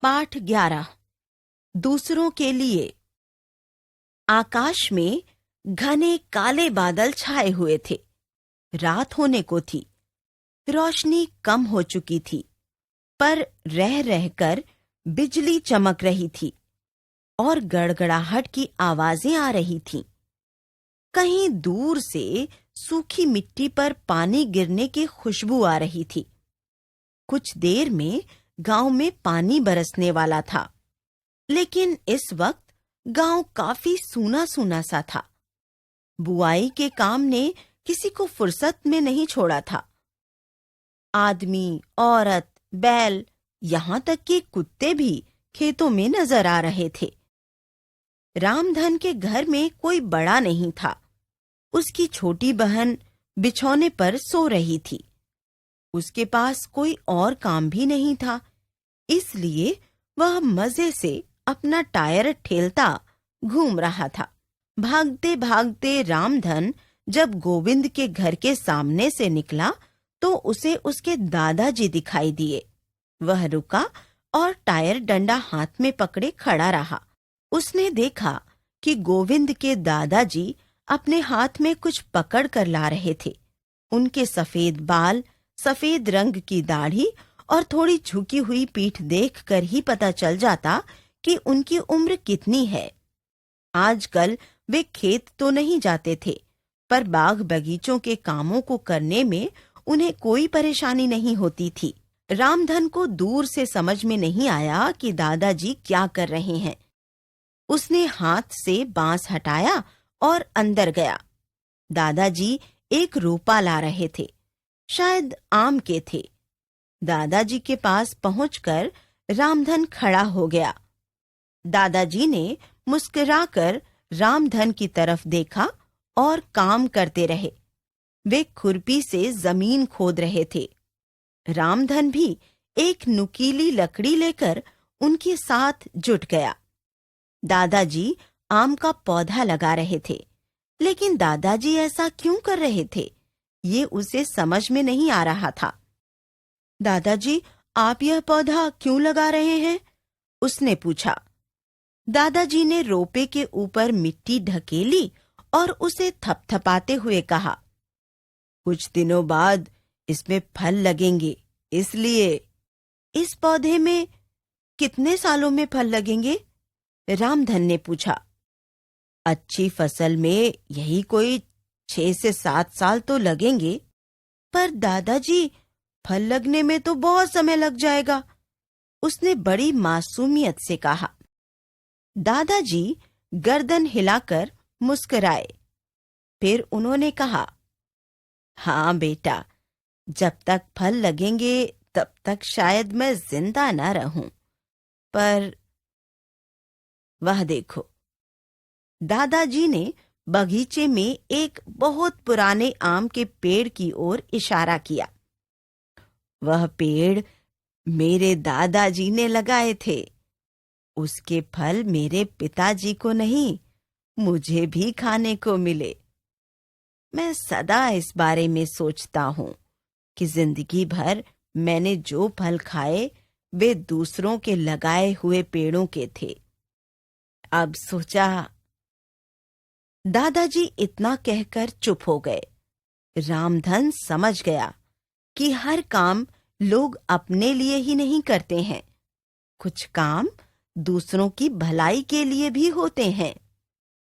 पाठ 11। दूसरों के लिए। आकाश में घने काले बादल छाए हुए थे। रात होने को थी। रोशनी कम हो चुकी थी, पर रह रहकर बिजली चमक रही थी और गड़गड़ाहट की आवाजें आ रही थीं। कहीं दूर से सूखी मिट्टी पर पानी गिरने की खुशबू आ रही थी। कुछ देर में गांव में पानी बरसने वाला था, लेकिन इस वक्त गांव काफी सूना सूना सा था। बुआई के काम ने किसी को फुर्सत में नहीं छोड़ा था। आदमी, औरत, बैल, यहां तक कि कुत्ते भी खेतों में नजर आ रहे थे। रामधन के घर में कोई बड़ा नहीं था। उसकी छोटी बहन बिछौने पर सो रही थी। उसके पास कोई और काम भी नहीं था, इसलिए वह मजे से अपना टायर ठेलता घूम रहा था। भागते भागते रामधन जब गोविंद के घर के सामने से निकला तो उसे उसके दादाजी दिखाई दिए। वह रुका और टायर डंडा हाथ में पकड़े खड़ा रहा। उसने देखा कि गोविंद के दादाजी अपने हाथ में कुछ पकड़ कर ला रहे थे। उनके सफेद बाल, सफेद रंग की दाढ़ी और थोड़ी झुकी हुई पीठ देखकर ही पता चल जाता कि उनकी उम्र कितनी है। आजकल वे खेत तो नहीं जाते थे, पर बाग बगीचों के कामों को करने में उन्हें कोई परेशानी नहीं होती थी। रामधन को दूर से समझ में नहीं आया कि दादाजी क्या कर रहे हैं। उसने हाथ से बांस हटाया और अंदर गया। दादाजी एक रोपा ला रहे थे, शायद आम के थे। दादाजी के पास पहुंचकर रामधन खड़ा हो गया। दादाजी ने मुस्कुराकर रामधन की तरफ देखा और काम करते रहे। वे खुरपी से जमीन खोद रहे थे। रामधन भी एक नुकीली लकड़ी लेकर उनके साथ जुट गया। दादाजी आम का पौधा लगा रहे थे, लेकिन दादाजी ऐसा क्यों कर रहे थे, ये उसे समझ में नहीं आ रहा था। दादाजी, आप यह पौधा क्यों लगा रहे हैं? उसने पूछा। दादाजी ने रोपे के ऊपर मिट्टी ढकेली और उसे थपथपाते हुए कहा, कुछ दिनों बाद इसमें फल लगेंगे, इसलिए। इस पौधे में कितने सालों में फल लगेंगे? रामधन ने पूछा। अच्छी फसल में यही कोई 6 से 7 साल तो लगेंगे। पर दादाजी, फल लगने में तो बहुत समय लग जाएगा, उसने बड़ी मासूमियत से कहा। दादाजी गर्दन हिलाकर मुस्कुराए। फिर उन्होंने कहा, हाँ बेटा, जब तक फल लगेंगे तब तक शायद मैं जिंदा न रहूं, पर वह देखो। दादाजी ने बगीचे में एक बहुत पुराने आम के पेड़ की ओर इशारा किया। वह पेड़ मेरे दादाजी ने लगाए थे। उसके फल मेरे पिताजी को नहीं, मुझे भी खाने को मिले। मैं सदा इस बारे में सोचता हूं कि जिंदगी भर मैंने जो फल खाए वे दूसरों के लगाए हुए पेड़ों के थे। अब सोचा। दादाजी इतना कहकर चुप हो गए। रामधन समझ गया कि हर काम लोग अपने लिए ही नहीं करते हैं, कुछ काम दूसरों की भलाई के लिए भी होते हैं।